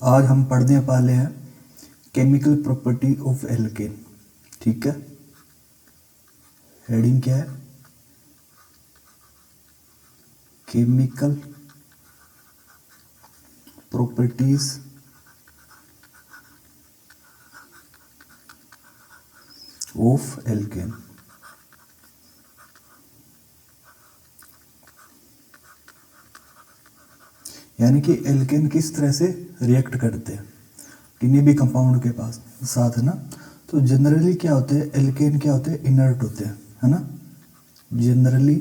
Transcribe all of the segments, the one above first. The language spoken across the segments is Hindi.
आज हम पढ़ने वाले हैं केमिकल प्रॉपर्टी ऑफ एल्केन। ठीक है, हेडिंग क्या है? Chemical properties of alkene. यानी कि एल्केन किस तरह से रिएक्ट करते हैं किन्हीं भी कंपाउंड के पास साथ, है ना। तो जनरली क्या होते हैं, एल्केन क्या होते हैं, इनर्ट होते हैं, है ना। Generally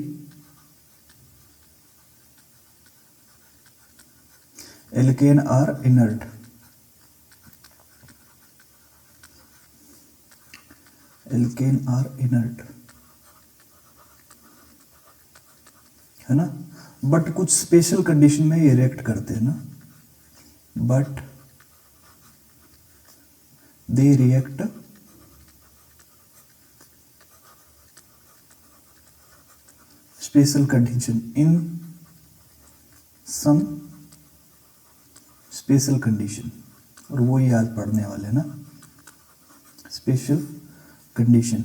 alkane are inert. Alkane are inert, है ना। बट कुछ स्पेशल कंडीशन में ये रिएक्ट करते हैं ना, but they react special condition in some special condition, और वो ही आज पढ़ने वाले हैं ना, स्पेशल कंडीशन,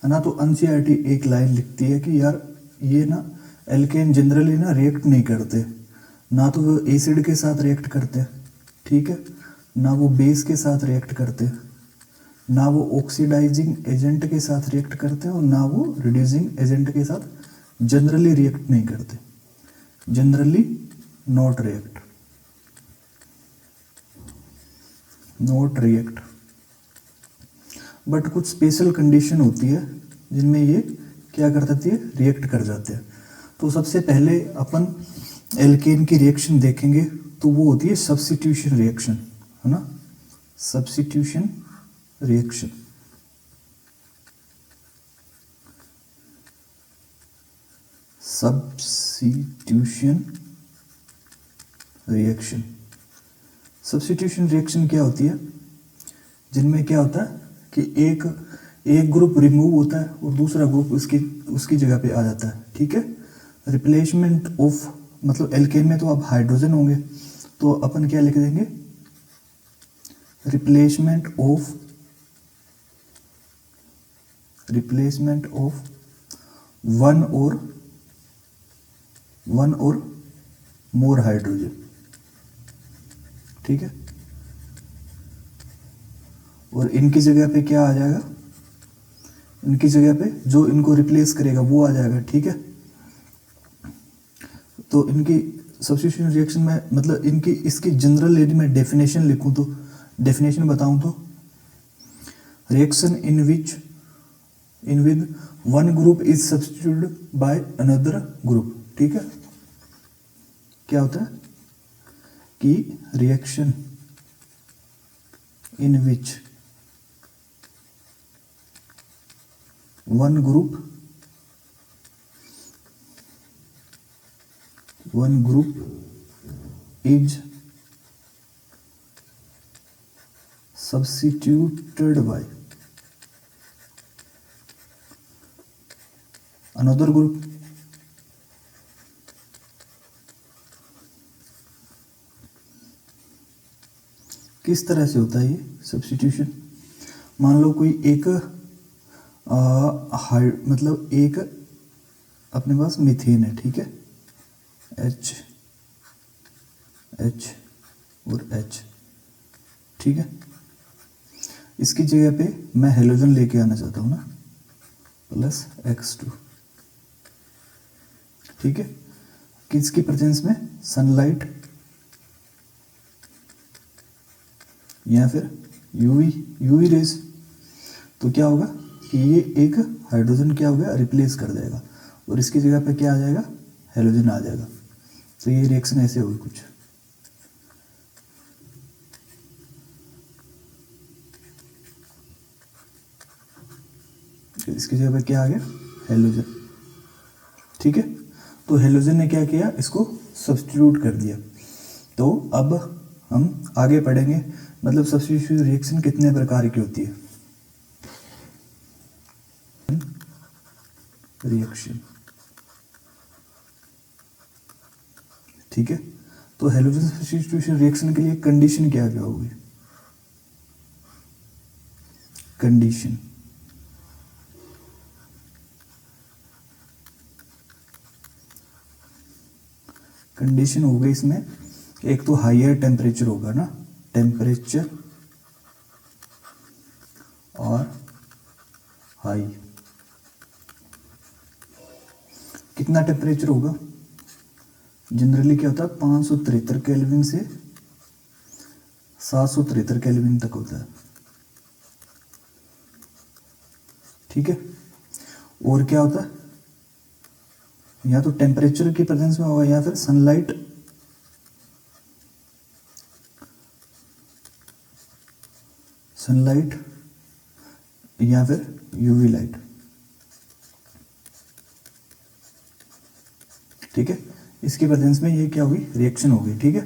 है ना। तो एनसीईआरटी एक लाइन लिखती है कि यार ये ना एल्केन जनरली ना रिएक्ट नहीं करते, ना तो वो एसिड के साथ रिएक्ट करते, ठीक है, ना वो बेस के साथ रिएक्ट करते, ना वो ऑक्सीडाइजिंग एजेंट के साथ रिएक्ट करते हैं, और ना वो रिड्यूसिंग एजेंट के साथ जनरली रिएक्ट नहीं करते। Generally not react, not react, but कुछ स्पेशल कंडीशन होती है जिनमें ये क्या कर देती है, रिएक्ट कर जाते हैं। तो सबसे पहले अपन एल्केन की रिएक्शन देखेंगे, तो वो होती है सब्स्टिट्यूशन रिएक्शन, है ना। Substitution reaction, substitution reaction. Substitution reaction क्या होती है, जिनमें क्या होता है कि एक ग्रुप रिमूव होता है और दूसरा ग्रुप उसकी जगह पे आ जाता है, ठीक है। रिप्लेसमेंट ऑफ, मतलब एल्केन में तो अब हाइड्रोजन होंगे, तो अपन क्या लिख देंगे, रिप्लेसमेंट ऑफ वन और मोर हाइड्रोजन, ठीक है। और इनकी जगह पे क्या आ जाएगा, इनकी जगह पे जो इनको रिप्लेस करेगा वो आ जाएगा, ठीक है। तो इनकी सब्स्टिट्यूशन रिएक्शन में, मतलब इनकी इसकी जनरल यदि मैं डेफिनेशन लिखूं, तो डेफिनेशन बताऊं तो reaction in with one group is substituted by another group, ठीक है। क्या होता है कि reaction in which one group is substituted by another group, किस तरह से होता है ये सब्स्टिट्यूशन। मान लो कोई एक मतलब एक अपने पास मीथेन है, ठीक है, H और H, ठीक है। इसकी जगह पे मैं हेलोजन लेके आना चाहता हूँ ना, +X2, ठीक है। किसकी प्रेजेंस में, सनलाइट या फिर यूवी रेज। तो क्या होगा कि ये एक हाइड्रोजन क्या हो गया, रिप्लेस कर देगा, और इसकी जगह पे क्या आ जाएगा, हेलोजन आ जाएगा। तो ये रिएक्शन ऐसे होगी कुछ, इसकी जगह पे क्या आ गया, हेलोजन, ठीक है। तो हेलोजन ने क्या किया, इसको सब्स्टिट्यूट कर दिया। तो अब हम आगे पढ़ेंगे, मतलब सब्स्टिट्यूशन रिएक्शन कितने प्रकार की होती है। रिएक्शन ठीक है, तो हेलोजन सब्स्टिट्यूशन रिएक्शन के लिए कंडीशन क्या क्या होगी? कंडीशन कंडीशन होगा इसमें, एक तो हायर टेम्परेचर होगा ना, टेम्परेचर और हाई। कितना टेम्परेचर होगा? जनरली क्या होता है 573 केल्विन से 773 केल्विन तक होता है। ठीक है, और क्या होता है, या तो टेम्परेचर की प्रेजेंस में होगा या फिर सनलाइट या फिर यूवी लाइट। ठीक है, इसकी प्रेजेंस में ये क्या होगी, रिएक्शन होगी। ठीक है,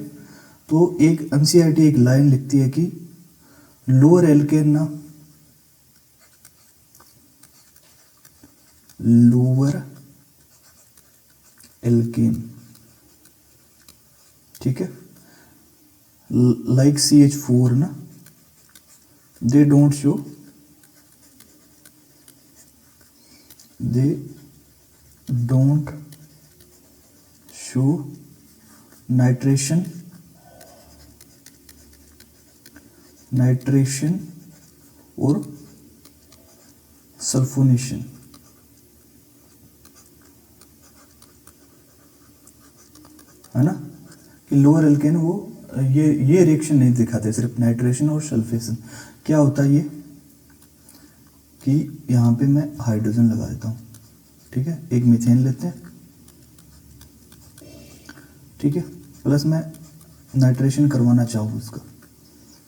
तो एक एनसीईआरटी एक लाइन लिखती है कि लोअर एल्केन ना, लोअर एल्केन, ठीक है, लाइक CH4 ना, they don't show nitration और सल्फोनेशन। है ना, कि लोअर एल्केन वो ये रिएक्शन नहीं दिखाते, सिर्फ नाइट्रेशन और सल्फेशन। क्या होता है ये कि यहाँ पे मैं हाइड्रोजन लगा देता हूँ। ठीक है, एक मीथेन लेते हैं, ठीक है, प्लस मैं नाइट्रेशन करवाना चाहूँ उसका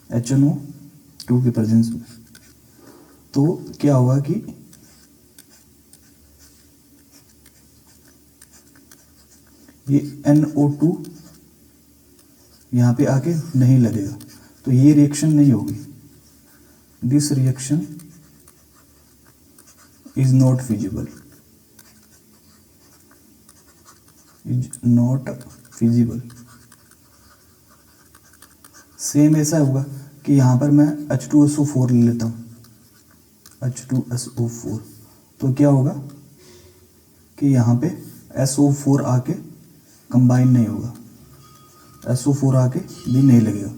HNO2 के प्रेजेंस में, तो क्या होगा कि ये NO2 यहाँ पे आके नहीं लगेगा, तो ये रिएक्शन नहीं होगी। This reaction is not feasible, same ऐसा होगा कि यहाँ पर मैं H2SO4 ले लेता हूँ, H2SO4, तो क्या होगा कि यहाँ पे SO4 आके कंबाइन नहीं होगा, SO4 आके भी नहीं लगेगा।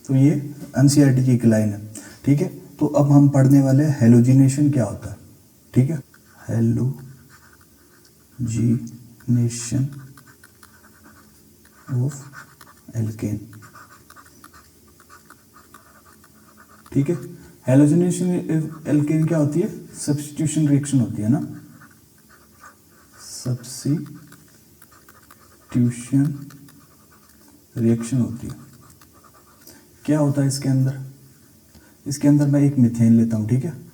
तो ये एनसीईआरटी की एक लाइन है। ठीक है, तो अब हम पढ़ने वाले हैं हेलोजिनेशन क्या होता है। ठीक है, हेलोजिनेशन ऑफ एल्केन। ठीक है, हेलोजिनेशन एल्केन क्या होती है, सब्स्टिट्यूशन रिएक्शन होती है ना, सब्स्टिट्यूशन रिएक्शन होती है। क्या होता है इसके अंदर, इसके अंदर मैं एक मीथेन लेता हूं। ठीक है,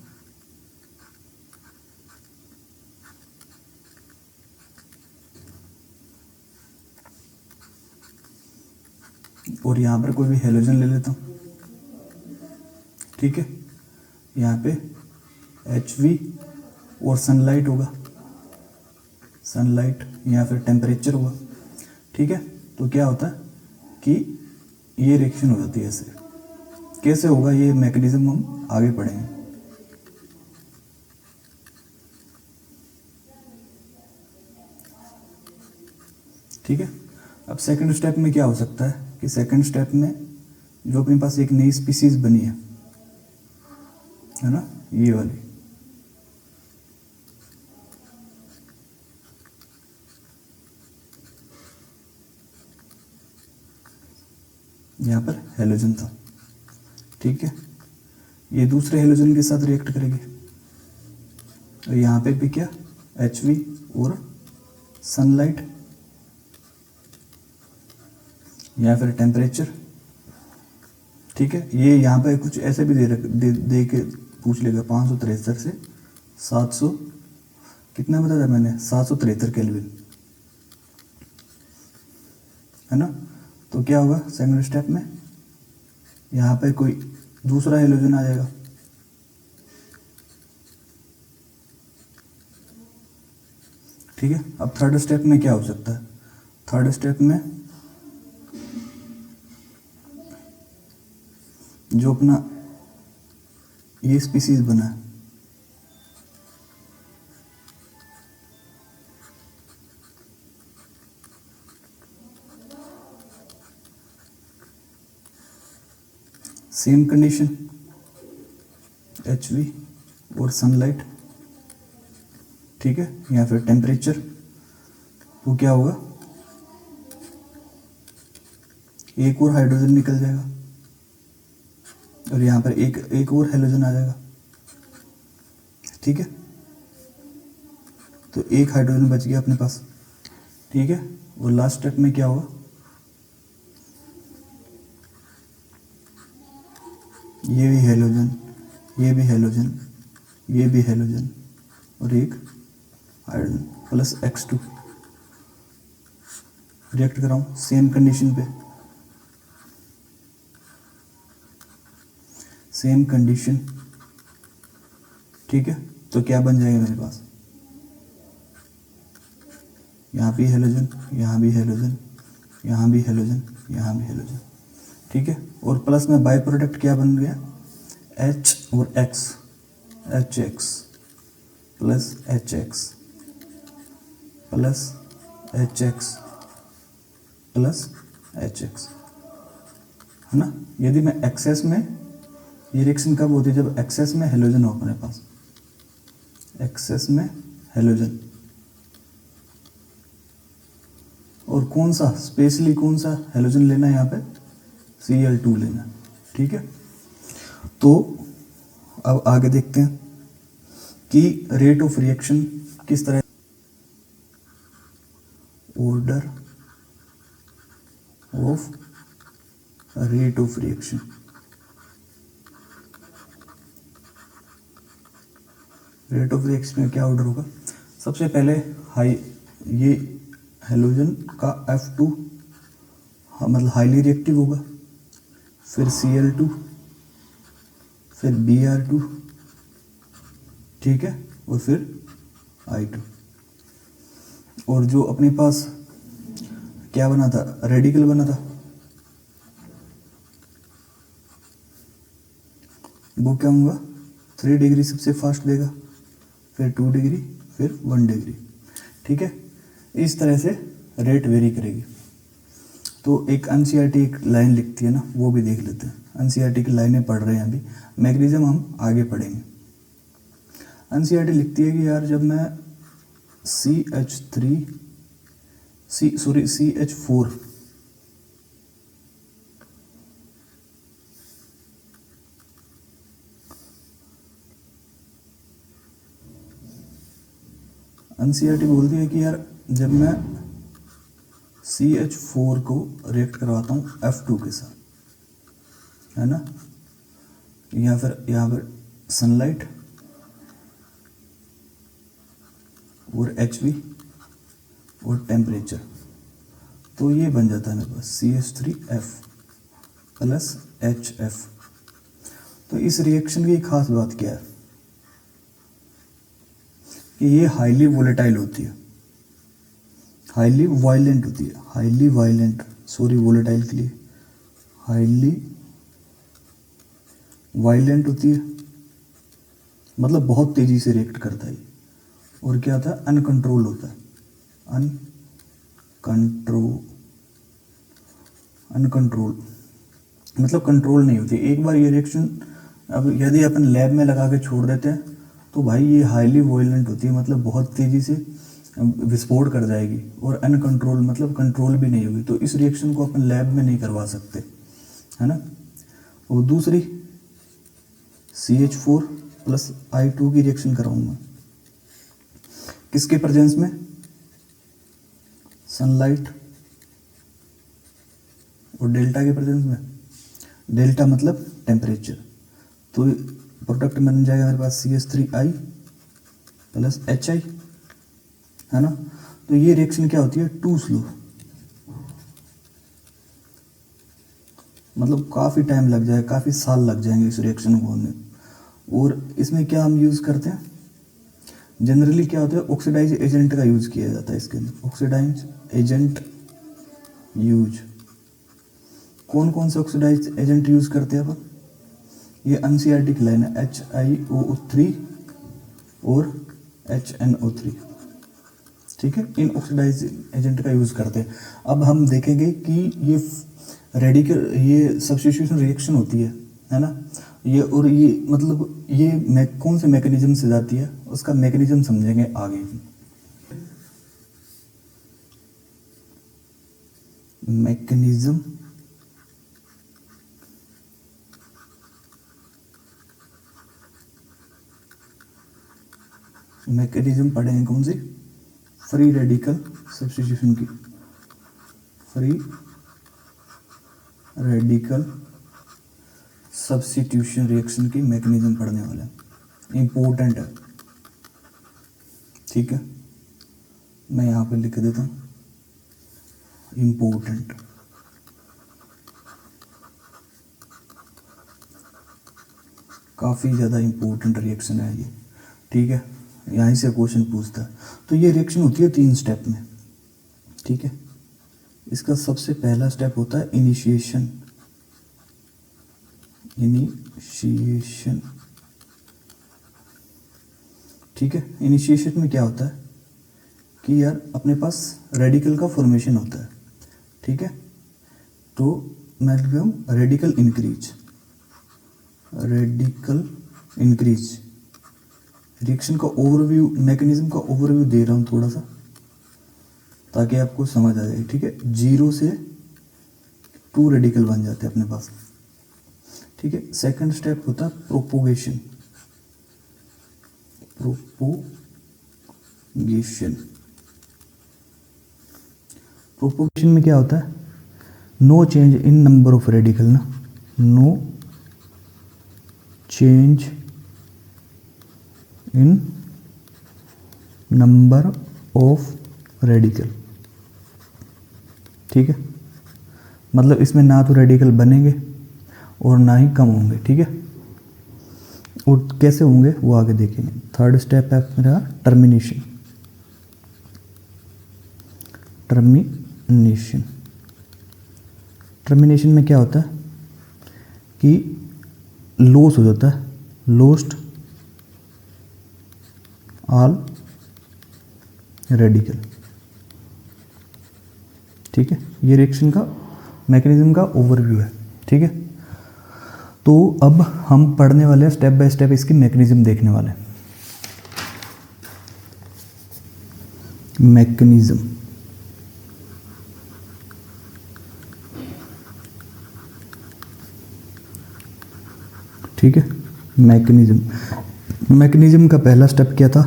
और यहां पर कोई भी हेलोजन ले लेता हूं। ठीक है, यहाँ पे HV और सनलाइट होगा, सनलाइट या फिर टेम्परेचर होगा। ठीक है, तो क्या होता है कि ये रिएक्शन हो जाती है ऐसे। कैसे होगा ये मैकेनिज्म हम आगे पढ़ेंगे। ठीक है, अब सेकंड स्टेप में क्या हो सकता है कि सेकंड स्टेप में जो अपने पास एक नई स्पीसीज बनी है ना, ये वाली, यहाँ पर हेलोजन था। ठीक है, ये दूसरे हेलोजन के साथ रिएक्ट करेगी, और यहाँ पे भी क्या, HV और सनलाइट या फिर टेम्परेचर। ठीक है, ये यहाँ पे कुछ ऐसे भी दे के पूछ लेगा, 573 से 700 कितना बताया मैंने, 773 केल्विन, है ना। तो क्या होगा सेकंड स्टेप में, यहाँ पे कोई दूसरा हेलोजन आ जाएगा। ठीक है, अब थर्ड स्टेप में क्या हो सकता है, थर्ड स्टेप में जो अपना ये स्पीसीज बना है, सेम कंडीशन HV और सनलाइट, ठीक है, या फिर टेम्परेचर, तो क्या होगा, एक और हाइड्रोजन निकल जाएगा और यहाँ पर एक और हेलोजन आ जाएगा, ठीक है। तो एक हाइड्रोजन बच गया अपने पास, ठीक है। और लास्ट स्टेप में क्या होगा, ये भी हेलोजन, ये भी हेलोजन, ये भी हेलोजन और एक हाइड्रोजन प्लस X2 रिएक्ट कराऊं सेम कंडीशन पे, सेम कंडीशन, ठीक है। तो क्या बन जाएगा मेरे पास, यहाँ भी हेलोजन, यहाँ भी हेलोजन, यहाँ भी हेलोजन, यहाँ भी हेलोजन, ठीक है। और प्लस में बाई प्रोडक्ट क्या बन गया, H और X, HX plus HX plus HX plus HX, है ना। यदि मैं एक्सेस में, ये रिएक्शन कब होती है, जब एक्सेस में हेलोजन हो अपने पास, एक्सेस में हेलोजन। और कौन सा स्पेशली कौन सा हेलोजन लेना है यहाँ पे, Cl2 लेना, ठीक है। तो अब आगे देखते हैं कि रेट ऑफ रिएक्शन किस तरह, order of rate of reaction, rate of reaction में क्या ऑर्डर होगा, सबसे पहले हाई, ये हेलोजन का F2 मतलब हाईली रिएक्टिव होगा, फिर Cl2, फिर Br2, ठीक है, और फिर I2। और जो अपने पास क्या बना था, रेडिकल बना था, वो क्या होगा, 3 डिग्री सबसे फास्ट देगा, फिर 2 डिग्री, फिर 1 डिग्री, ठीक है। इस तरह से रेट वेरी करेगी। तो एक NCERT एक लाइन लिखती है ना, वो भी देख लेते हैं। NCERT की लाइनें पढ़ रहे हैं अभी, मैग्नीशियम हम आगे पढ़ेंगे। NCERT लिखती है कि यार जब मैं CH4 NCERT बोलती है कि यार जब मैं CH4 को रिएक्ट करवाता हूँ F2 के साथ, है ना, या फिर यहाँ पर सनलाइट और HV और टेम्परेचर, तो ये बन जाता है मेरे पास CH3F प्लस HF। तो इस रिएक्शन की खास बात क्या है कि ये हाईली वोलेटाइल होती है, हाईली वायलेंट होती है, हाईली वायलेंट, सॉरी वोलेटाइल के लिए हाईली वायलेंट होती है, मतलब बहुत तेजी से रिएक्ट करता है। और क्या होता है, अनकंट्रोल होता है, अनकंट्रोल मतलब कंट्रोल नहीं होती। एक बार ये रिएक्शन अब यदि अपन लैब में लगा के छोड़ देते हैं तो भाई ये हाईली वायलेंट होती है, मतलब बहुत तेजी से विस्फोट कर जाएगी। और अनकंट्रोल मतलब कंट्रोल भी नहीं होगी। तो इस रिएक्शन को अपन लैब में नहीं करवा सकते, है ना। और दूसरी CH4 प्लस I2 की रिएक्शन कराऊंगा किसके प्रेजेंस में, सनलाइट और डेल्टा के प्रेजेंस में। डेल्टा मतलब टेम्परेचर, तो प्रोडक्ट बन जाएगा मेरे पास CH3I प्लस HI, है ना। तो ये रिएक्शन क्या होती है, टू स्लो, मतलब काफ़ी टाइम लग जाएगा, काफ़ी साल लग जाएंगे इस रिएक्शन को होने। और इसमें क्या हम यूज़ करते हैं, जनरली क्या होता है, ऑक्सीडाइज एजेंट का यूज़ किया जाता है इसके अंदर। ऑक्सीडाइज एजेंट यूज, कौन कौन से ऑक्सीडाइज एजेंट यूज़ करते हैं अपन, ये अनसीईआरटी की लाइन है HiO3 और HNO3, ठीक है। इन ऑक्सीडाइजिंग एजेंट का यूज़ करते हैं। अब हम देखेंगे कि ये ये सब्स्टिट्यूशन रिएक्शन होती है ना, ये और ये मतलब ये कौन से मैकेनिज्म से जाती है, उसका मैकेनिज्म समझेंगे आगे। मैकेनिज्म पढ़ेंगे कौन सी, फ्री रेडिकल सब्स्टिट्यूशन की, फ्री रेडिकल सब्स्टिट्यूशन रिएक्शन की मैकेनिज्म पढ़ने वाले हैं। इंपॉर्टेंट है, ठीक है। मैं यहाँ पे लिख देता हूँ इम्पोर्टेंट। काफ़ी ज़्यादा इम्पोर्टेंट रिएक्शन है ये, ठीक है। यहाँ से क्वेश्चन पूछता है। तो ये रिएक्शन होती है 3 स्टेप में, ठीक है। इसका सबसे पहला स्टेप होता है इनिशिएशन। ठीक है। इनिशिएशन में क्या होता है कि यार अपने पास रेडिकल का फॉर्मेशन होता है, ठीक है। तो मैं लिख रहा हूँ रेडिकल इंक्रीज। रिएक्शन का ओवरव्यू, मैकेनिज्म का ओवरव्यू दे रहा हूँ थोड़ा सा ताकि आपको समझ आ जाए, ठीक है। 0 से 2 रेडिकल बन जाते हैं अपने पास, ठीक है। सेकंड स्टेप होता है प्रोपोगेशन। प्रोपोगेशन में क्या होता है, no change in number of radical ना, no change in number of radical, ठीक है। मतलब इसमें ना तो रेडिकल बनेंगे और ना ही कम होंगे, ठीक है। और कैसे होंगे वो आगे देखेंगे। थर्ड स्टेप है मेरा टर्मिनेशन। टर्मिनेशन में क्या होता है कि लॉस हो जाता है, लॉस्ट ऑल रेडिकल, ठीक है। ये रिएक्शन का मैकेनिज्म का ओवरव्यू है, ठीक है। तो अब हम पढ़ने वाले हैं स्टेप बाय स्टेप, इसकी मैकेनिज्म देखने वाले हैं। मैकेनिज्म, ठीक है। मैकेनिज्म का पहला स्टेप क्या था,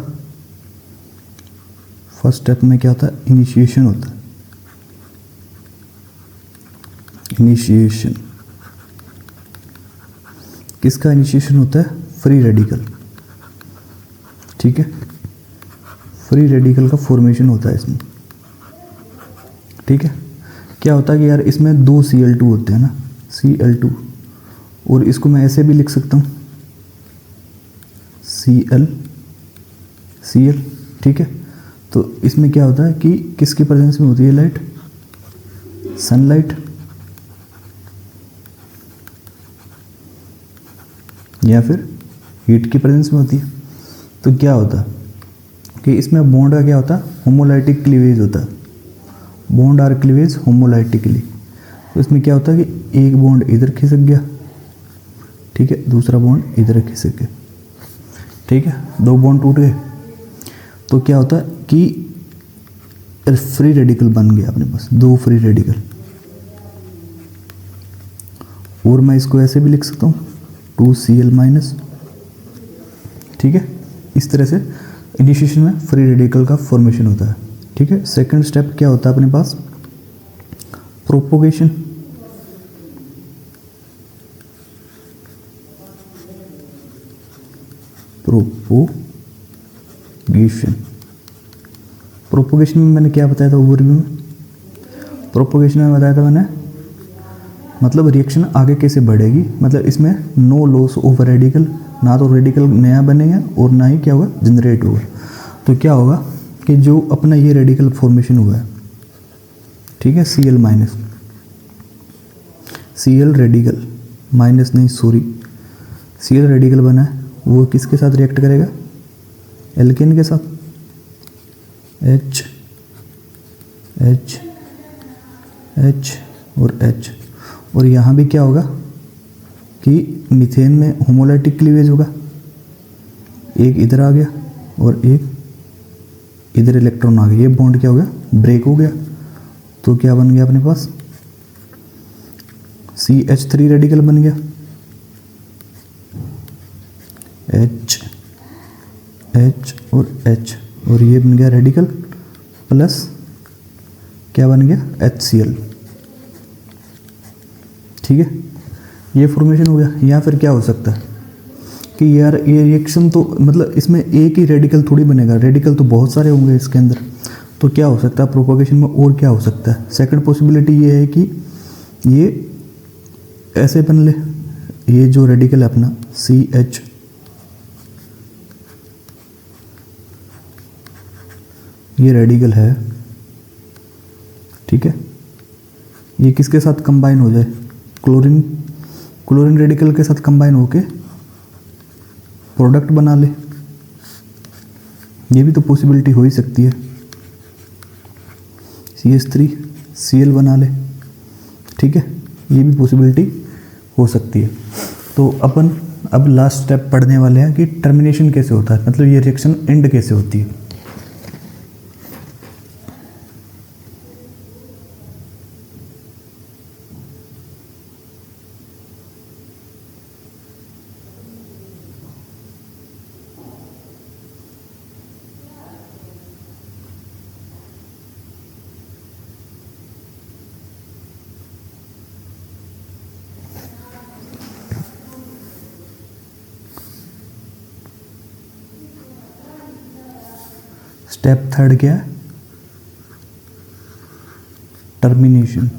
फर्स्ट स्टेप में क्या होता है, इनिशिएशन होता है। इनिशिएशन किसका इनिशिएशन होता है, फ्री रेडिकल, ठीक है। फ्री रेडिकल का फॉर्मेशन होता है इसमें, ठीक है। क्या होता है कि यार इसमें 2 Cl2 होते हैं ना, Cl2, और इसको मैं ऐसे भी लिख सकता हूँ Cl, ठीक है। तो इसमें क्या होता है कि किसकी प्रेजेंस में होती है लाइट, सनलाइट या फिर हीट की प्रेजेंस में होती है। तो क्या होता है कि इसमें बॉन्ड का क्या होता है, होमोलाइटिक क्लीवेज होता है, बॉन्ड आर क्लीवेज होमोलाइटिकली। तो इसमें क्या होता है कि एक बॉन्ड इधर खिसक गया, ठीक है, दूसरा बॉन्ड इधर खिसक गया, ठीक है, 2 बॉन्ड टूट गए। तो क्या होता है कि फ्री रेडिकल बन गया अपने पास, 2 फ्री रेडिकल। और मैं इसको ऐसे भी लिख सकता हूँ 2Cl-, ठीक है। इस तरह से इनिशिएशन में फ्री रेडिकल का फॉर्मेशन होता है, ठीक है। सेकंड स्टेप क्या होता है अपने पास, प्रोपोगेशन। प्रोपोगेशन में मैंने क्या बताया था ओवरव्यू में, प्रोपोगेशन में बताया था मैंने, मतलब रिएक्शन आगे कैसे बढ़ेगी, मतलब इसमें नो लॉस ऑफ रेडिकल, ना तो रेडिकल नया बनेगा और ना ही क्या होगा, जनरेट होगा। तो क्या होगा कि जो अपना ये रेडिकल फॉर्मेशन हुआ है, ठीक है, Cl रेडिकल माइनस नहीं, सॉरी, Cl रेडिकल बना है वो किसके साथ रिएक्ट करेगा, एल्केन के साथ, H H H और H। और यहाँ भी क्या होगा कि मीथेन में होमोलाइटिक क्लीवेज होगा, एक इधर आ गया और एक इधर इलेक्ट्रॉन आ गया, ये बॉन्ड क्या हो गया, ब्रेक हो गया। तो क्या बन गया अपने पास, CH3 रेडिकल बन गया, H H और H, और ये बन गया रेडिकल प्लस क्या बन गया, HCl। ठीक है, ये फॉर्मेशन हो गया। या फिर क्या हो सकता है कि यार ये रिएक्शन तो मतलब इसमें एक ही रेडिकल थोड़ी बनेगा, रेडिकल तो बहुत सारे होंगे इसके अंदर। तो क्या हो सकता है प्रोपोगेशन में, और क्या हो सकता है, सेकंड पॉसिबिलिटी ये है कि ये ऐसे बन ले, ये जो रेडिकल है अपना CH, ये रेडिकल है, ठीक है, ये किसके साथ कंबाइन हो जाए, क्लोरीन रेडिकल के साथ कंबाइन होके प्रोडक्ट बना ले, ये भी तो पॉसिबिलिटी हो ही सकती है, CH3 Cl बना ले। ठीक है, ये भी पॉसिबिलिटी हो सकती है। तो अपन अब लास्ट स्टेप पढ़ने वाले हैं कि टर्मिनेशन कैसे होता है, मतलब ये रिएक्शन एंड कैसे होती है। स्टेप थर्ड क्या है, टर्मिनेशन।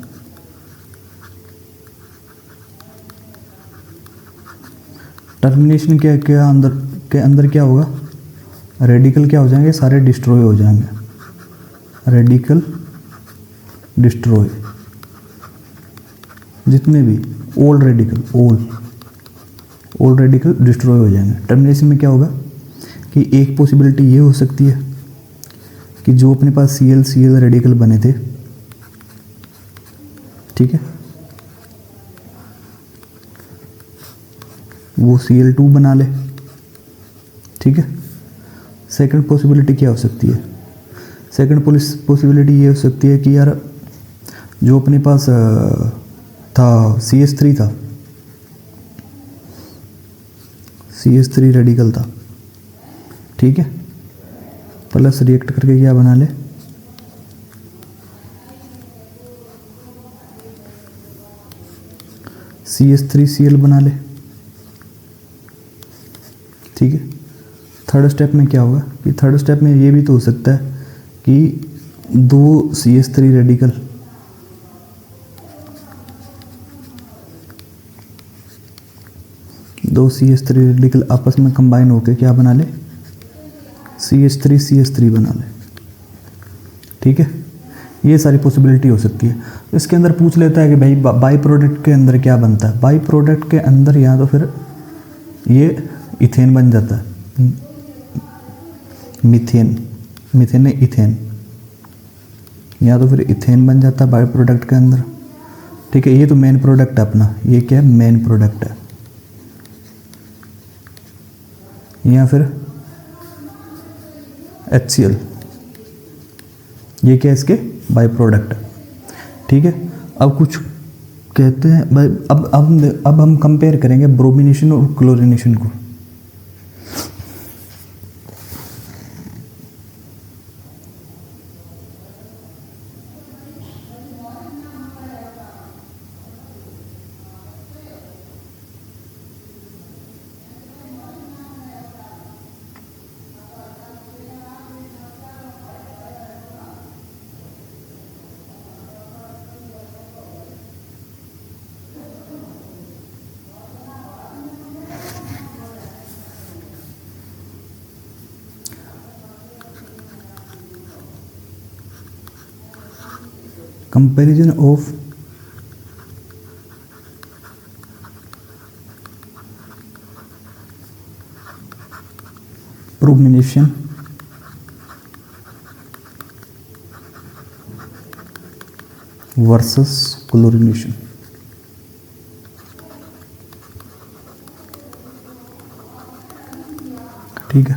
टर्मिनेशन के अंदर क्या होगा, रेडिकल क्या हो जाएंगे, सारे डिस्ट्रॉय हो जाएंगे, रेडिकल डिस्ट्रॉय, जितने भी ओल्ड रेडिकल डिस्ट्रॉय हो जाएंगे। टर्मिनेशन में क्या होगा कि एक पॉसिबिलिटी ये हो सकती है कि जो अपने पास Cl रेडिकल बने थे, ठीक है, वो Cl2 बना ले। ठीक है, सेकंड पॉसिबिलिटी क्या हो सकती है, सेकंड पॉसिबिलिटी ये हो सकती है कि यार जो अपने पास था CH3 था, CH3 रेडिकल था, ठीक है, प्लस रिएक्ट करके क्या बना ले, CH3Cl बना ले। ठीक है, थर्ड स्टेप में क्या होगा कि थर्ड स्टेप में ये भी तो हो सकता है कि दो CH3 रेडिकल आपस में कंबाइन होकर क्या बना ले, CH3 बना ले। ठीक है, ये सारी पॉसिबिलिटी हो सकती है। तो इसके अंदर पूछ लेता है कि भाई बाई प्रोडक्ट के अंदर क्या बनता है, बाई प्रोडक्ट के अंदर या तो फिर ये इथेन बन जाता है, मीथेन ने इथेन, या तो फिर इथेन बन जाता है बाई प्रोडक्ट के अंदर। ठीक है, ये तो मेन प्रोडक्ट है अपना, ये क्या है, मेन प्रोडक्ट है, या फिर HCl, ये क्या है, इसके बाई प्रोडक्ट है। ठीक है, अब कुछ कहते हैं भाई, अब हम कंपेयर करेंगे ब्रोमिनेशन और क्लोरिनेशन को। Comparison of bromination versus chlorination. ठीक है,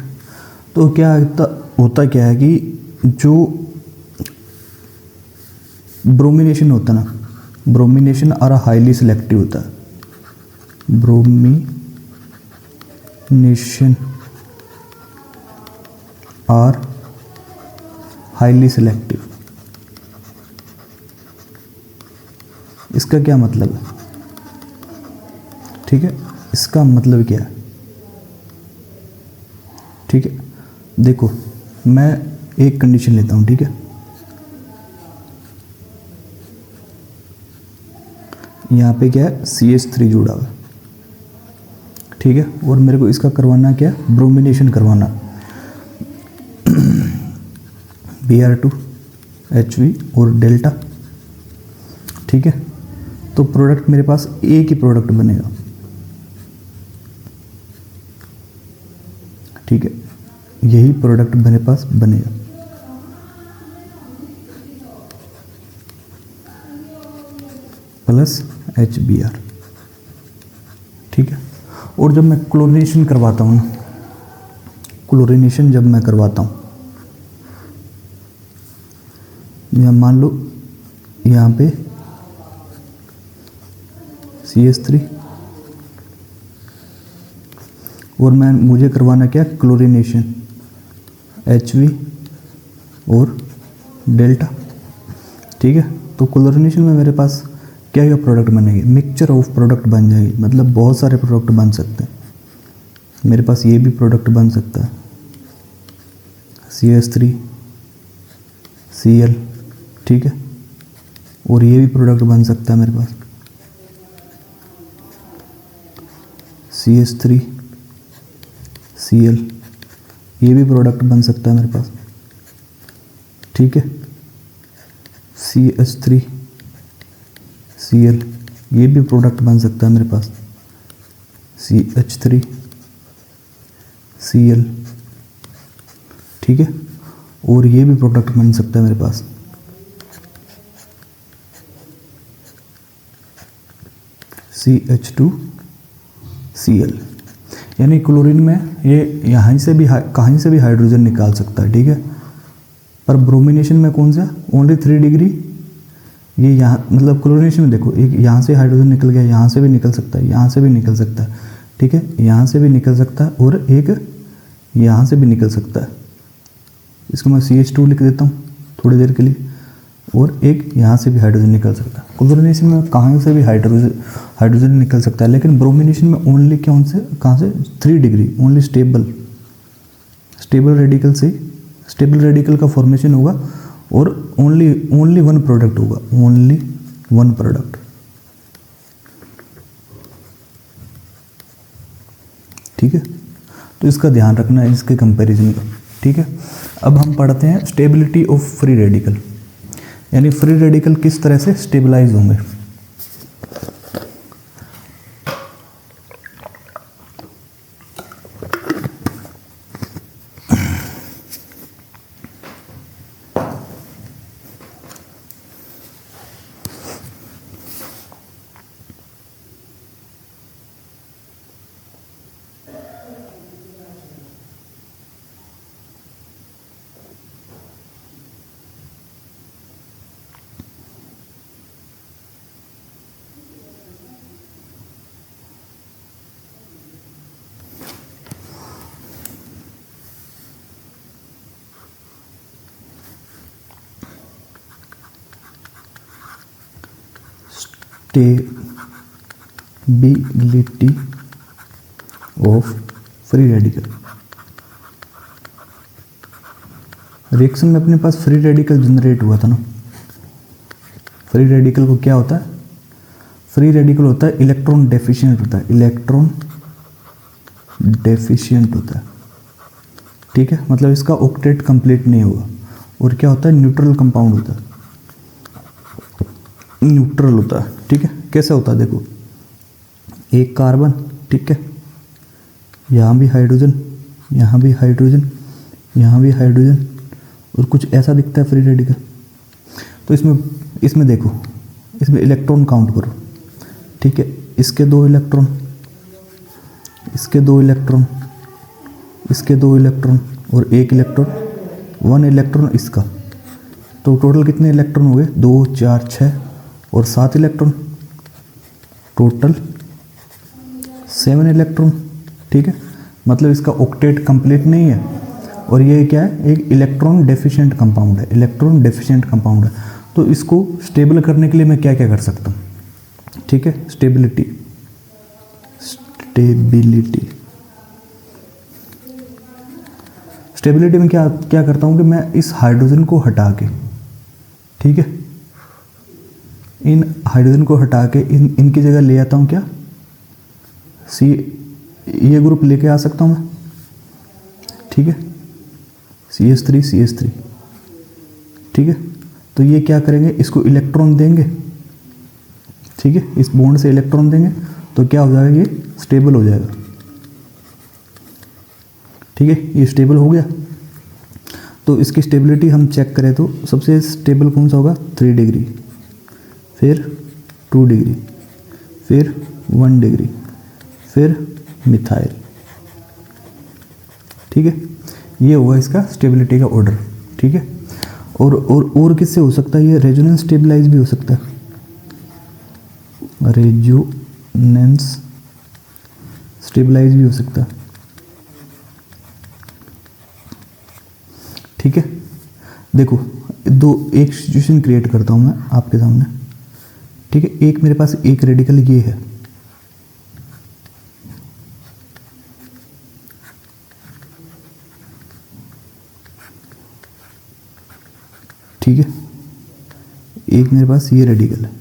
तो क्या होता क्या है कि जो ब्रोमिनेशन होता है ना, ब्रोमिनेशन और हाईली सिलेक्टिव होता है। ब्रोमिनेशन और हाईली सिलेक्टिव, इसका क्या मतलब है? ठीक है, इसका मतलब क्या है? ठीक है, देखो मैं एक कंडीशन लेता हूं, ठीक है, यहाँ पे क्या है, CH3 जुड़ा हुआ है, ठीक है, और मेरे को इसका करवाना क्या है, ब्रोमिनेशन करवाना, Br2 HV और डेल्टा। ठीक है, तो प्रोडक्ट मेरे पास एक ही प्रोडक्ट बनेगा। ठीक है, यही प्रोडक्ट मेरे पास बनेगा। Plus HBr। ठीक है, और जब मैं क्लोरीनेशन करवाता हूँ, क्लोरीनेशन जब मैं करवाता हूँ, या मान लो यहाँ पे CH3 और मुझे करवाना क्या, क्लोरीनेशन HV और डेल्टा। ठीक है, तो क्लोरीनेशन में मेरे पास क्या क्या प्रोडक्ट बनेगी, मिक्सचर ऑफ प्रोडक्ट बन जाएगी, मतलब बहुत सारे प्रोडक्ट बन सकते हैं। मेरे पास ये भी प्रोडक्ट बन सकता है, CH3 Cl। ठीक है, और ये भी प्रोडक्ट बन सकता है मेरे पास, CH3 Cl, ये भी प्रोडक्ट बन सकता है मेरे पास। ठीक है, CH3 Cl, ये भी प्रोडक्ट बन सकता है मेरे पास, CH3 Cl। ठीक है, और ये भी प्रोडक्ट बन सकता है मेरे पास, CH2 Cl। यानी क्लोरीन में ये यहाँ से भी कहीं से भी हाइड्रोजन निकाल सकता है। ठीक है, पर ब्रोमिनेशन में कौन सा, ओनली 3 डिग्री। ये यहाँ मतलब क्लोरीनेशन में देखो, एक यहाँ से हाइड्रोजन निकल गया, यहाँ से भी निकल सकता है, यहाँ से भी निकल सकता है। ठीक है, यहाँ से भी निकल सकता है और एक यहाँ से भी निकल सकता है। इसको मैं CH2 लिख देता हूँ थोड़ी देर के लिए, और एक यहाँ से भी हाइड्रोजन निकल सकता है। क्लोरीनेशन में कहाँ से भी हाइड्रोजन निकल सकता है, लेकिन ब्रोमिनेशन में ओनली कौन से, कहाँ से, 3 डिग्री ओनली स्टेबल रेडिकल से, स्टेबल रेडिकल का फॉर्मेशन होगा और ओनली वन प्रोडक्ट होगा, ओनली वन प्रोडक्ट। ठीक है, तो इसका ध्यान रखना है इसके कंपैरिजन का। ठीक है, अब हम पढ़ते हैं स्टेबिलिटी ऑफ फ्री रेडिकल, यानी फ्री रेडिकल किस तरह से स्टेबलाइज होंगे। Stability of free radical. Reaction में अपने पास फ्री रेडिकल जनरेट हुआ था ना। फ्री रेडिकल को क्या होता है, फ्री रेडिकल होता है इलेक्ट्रॉन डेफिशिएंट होता है, इलेक्ट्रॉन डेफिशिएंट होता है। ठीक है, मतलब इसका ऑक्टेट कंप्लीट नहीं होगा। और क्या होता है, न्यूट्रल कंपाउंड होता है, न्यूट्रल होता है। ठीक है, कैसे होता है, देखो एक कार्बन, ठीक है, यहाँ भी हाइड्रोजन, यहाँ भी हाइड्रोजन, यहाँ भी हाइड्रोजन, और कुछ ऐसा दिखता है फ्री रेडिकल। तो इसमें देखो, इसमें इलेक्ट्रॉन काउंट करो, ठीक है। इसके 2 इलेक्ट्रॉन, इसके 2 इलेक्ट्रॉन, इसके 2 इलेक्ट्रॉन और 1 इलेक्ट्रॉन, 1 इलेक्ट्रॉन इसका। तो टोटल कितने इलेक्ट्रॉन हो गए? 2 4 6 और 7 इलेक्ट्रॉन, टोटल 7 इलेक्ट्रॉन, ठीक है। मतलब इसका ऑक्टेट कंप्लीट नहीं है, और ये क्या है? एक इलेक्ट्रॉन डेफिशिएंट कंपाउंड है, इलेक्ट्रॉन डेफिशिएंट कंपाउंड है। तो इसको स्टेबल करने के लिए मैं क्या क्या कर सकता हूँ? ठीक है, स्टेबिलिटी, स्टेबिलिटी, स्टेबिलिटी में क्या क्या करता हूँ कि मैं इस हाइड्रोजन को हटा के, ठीक है, इन हाइड्रोजन को हटा के इनकी जगह ले आता हूँ क्या? सी, ये ग्रुप लेके आ सकता हूँ मैं, ठीक है, CH3 CH3, ठीक है। तो ये क्या करेंगे? इसको इलेक्ट्रॉन देंगे, ठीक है, इस बॉन्ड से इलेक्ट्रॉन देंगे, तो क्या हो जाएगा? ये स्टेबल हो जाएगा, ठीक है, ये स्टेबल हो गया। तो इसकी स्टेबिलिटी हम चेक करें तो सबसे स्टेबल कौन सा होगा? 3 डिग्री, फिर 2 डिग्री, फिर 1 डिग्री, फिर मिथाइल, ठीक है। ये हुआ इसका स्टेबिलिटी का ऑर्डर, ठीक है। और किससे हो सकता है? ये रेजोनेंस स्टेबलाइज भी हो सकता है, रेजोनेंस स्टेबलाइज भी हो सकता है, ठीक है। देखो, एक सिचुएशन क्रिएट करता हूँ मैं आपके सामने, ठीक है। एक मेरे पास एक रेडिकल ये है, ठीक है, एक मेरे पास ये रेडिकल है,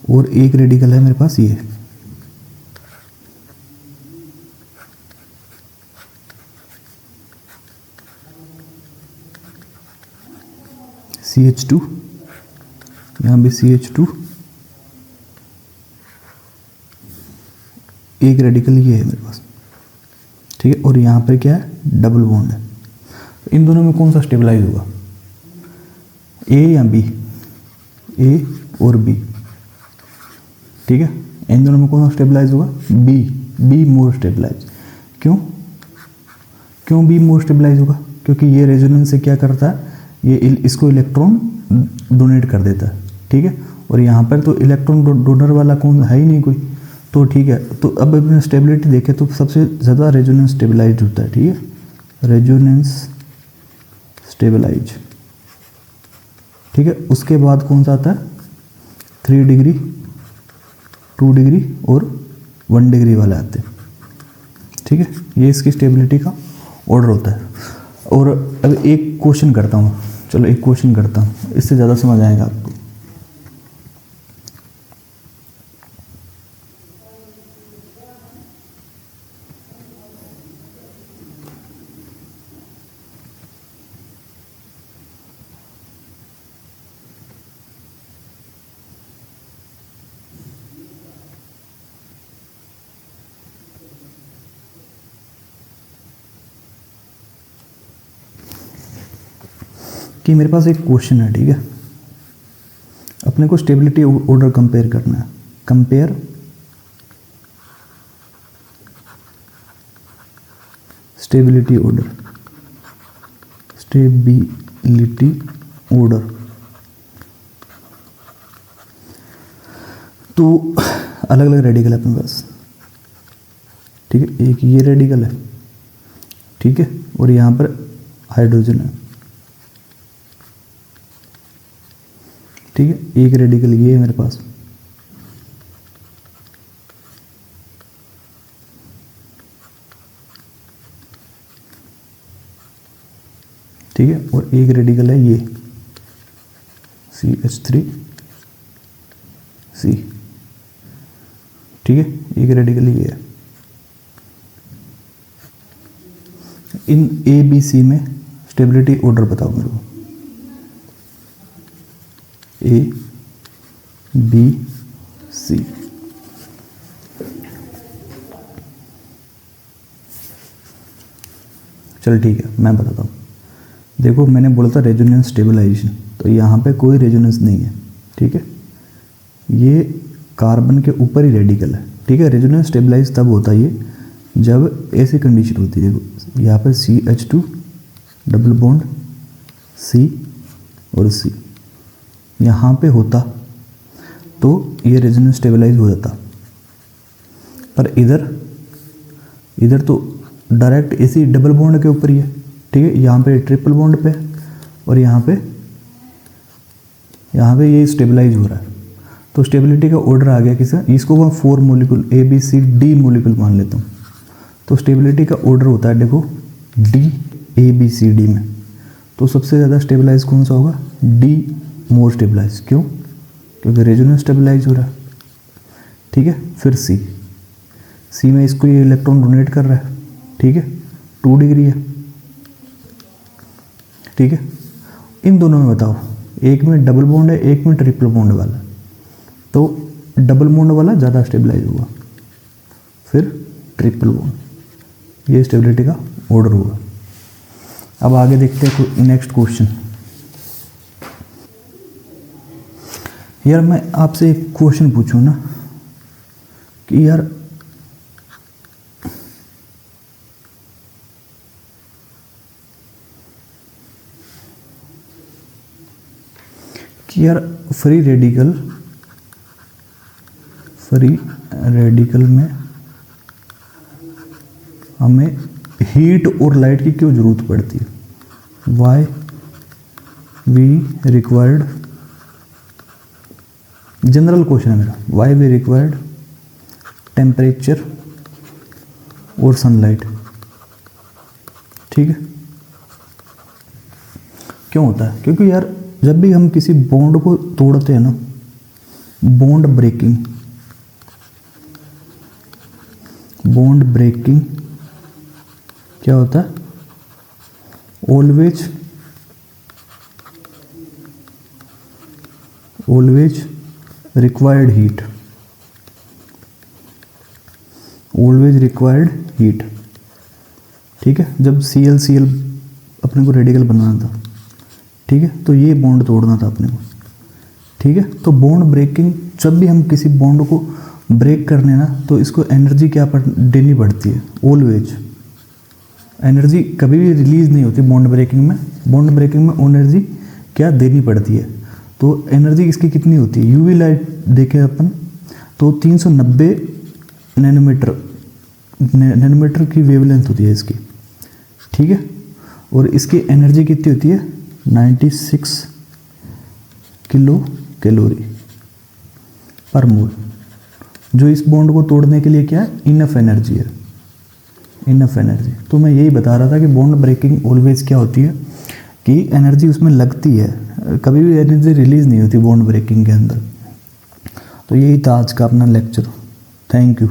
और एक रेडिकल है मेरे पास ये, CH2, यहाँ भी CH2, एक रेडिकल ये है मेरे पास, ठीक है। और यहाँ पे क्या है? डबल बॉन्ड है। इन दोनों में कौन सा स्टेबलाइज होगा? ए या बी? ए और बी, ठीक है। इन दोनों में कौन सा स्टेबलाइज होगा? B, B more stabilise. क्यों बी मोर स्टेबलाइज होगा? क्योंकि ये रेजोनेंस से क्या करता है? ये इसको इलेक्ट्रॉन डोनेट कर देता है, ठीक है। और यहाँ पर तो इलेक्ट्रॉन डोनर वाला कौन है ही नहीं कोई, तो ठीक है। तो अब अपने स्टेबिलिटी देखें तो सबसे ज़्यादा रेजोनेंस स्टेबलाइज होता है, ठीक है, रेजोनेंस स्टेबलाइज, ठीक है। उसके बाद कौन सा आता है? 3 डिग्री, 2 डिग्री और 1 डिग्री वाले आते हैं, ठीक है। ये इसकी स्टेबिलिटी का ऑर्डर होता है। और अब एक क्वेश्चन करता हूँ, चलो एक क्वेश्चन करता हूँ, इससे ज़्यादा समझ आएगा आपको। कि मेरे पास एक क्वेश्चन है, ठीक है, अपने को स्टेबिलिटी ऑर्डर कंपेयर करना है। Compare stability order, stability order. तो अलग अलग रेडिकल है अपने पास, ठीक है। एक ये रेडिकल है, ठीक है, और यहाँ पर हाइड्रोजन है, ठीक है। एक रेडिकल ये है मेरे पास, ठीक है, और एक रेडिकल है ये CH3C, ठीक है। एक रेडिकल ये है। इन ABC में स्टेबिलिटी ऑर्डर बताओ मेरे को। ABC, चल ठीक है, मैं बताता हूँ। देखो मैंने बोला था रेजोनेंस स्टेबलाइजेशन, तो यहाँ पे कोई रेजोनेंस नहीं है, ठीक है। ये कार्बन के ऊपर ही रेडिकल है, ठीक है। रेजोनेंस स्टेबलाइज तब होता है ये जब ऐसी कंडीशन होती है। देखो यहाँ पर CH2 डबल बॉन्ड C और C यहाँ पे होता तो ये रेजोनेंस स्टेबलाइज हो जाता, पर इधर तो डायरेक्ट इसी डबल बॉन्ड के ऊपर ही है, ठीक है। यहाँ पे ट्रिपल बॉन्ड पे और यहाँ पे ये स्टेबलाइज हो रहा है। तो स्टेबिलिटी का ऑर्डर आ गया किसका, इसको मैं 4 मोलिकुल ABCD मोलिकुल मान लेता हूँ। तो स्टेबिलिटी का ऑर्डर होता है देखो DABCD में, तो सबसे ज़्यादा स्टेबलाइज कौन सा होगा, D मोर स्टेबलाइज। क्यों, क्योंकि रेजोनेंस स्टेबलाइज हो रहा है, ठीक है। फिर C में इसको ये इलेक्ट्रॉन डोनेट कर रहा है, ठीक है, 2 डिग्री है, ठीक है। इन दोनों में बताओ, एक में डबल बॉन्ड है, एक में ट्रिपल बॉन्ड वाला, तो डबल बॉन्ड वाला ज़्यादा स्टेबलाइज होगा, फिर ट्रिपल बॉन्ड। ये स्टेबिलिटी का ऑर्डर होगा। अब आगे देखते हैं नेक्स्ट क्वेश्चन। यार मैं आपसे एक क्वेश्चन पूछूं ना कि यार फ्री रेडिकल में हमें हीट और लाइट की क्यों ज़रूरत पड़ती है। Why we required, general question है मेरा, वाई वी रिक्वायर्ड टेम्परेचर और सनलाइट, ठीक है। क्यों होता है, क्योंकि यार जब भी हम किसी बॉन्ड को तोड़ते हैं ना, बॉन्ड ब्रेकिंग क्या होता है, ऑलवेज रिक्वायर्ड हीट, ठीक है। जब Cl अपने को रेडिकल बनाना था, ठीक है, तो ये बॉन्ड तोड़ना था अपने को, ठीक है। तो बॉन्ड ब्रेकिंग, जब भी हम किसी बॉन्ड को ब्रेक करने ना, तो इसको एनर्जी क्या देनी पड़ती है, ऑलवेज। एनर्जी कभी भी रिलीज नहीं होती बॉन्ड ब्रेकिंग में एनर्जी क्या देनी पड़ती है। तो एनर्जी इसकी कितनी होती है, यूवी लाइट देखें अपन तो 390 नैनोमीटर की वेवलेंथ होती है इसकी, ठीक है। और इसकी एनर्जी कितनी होती है, 96 किलो कैलोरी पर मोल, जो इस बॉन्ड को तोड़ने के लिए क्या है, इनफ एनर्जी है, इनफ एनर्जी। तो मैं यही बता रहा था कि बॉन्ड ब्रेकिंग ऑलवेज क्या होती है कि एनर्जी उसमें लगती है, कभी भी एनर्जी रिलीज नहीं होती बॉन्ड ब्रेकिंग के अंदर। तो यही था आज का अपना लेक्चर। Thank you.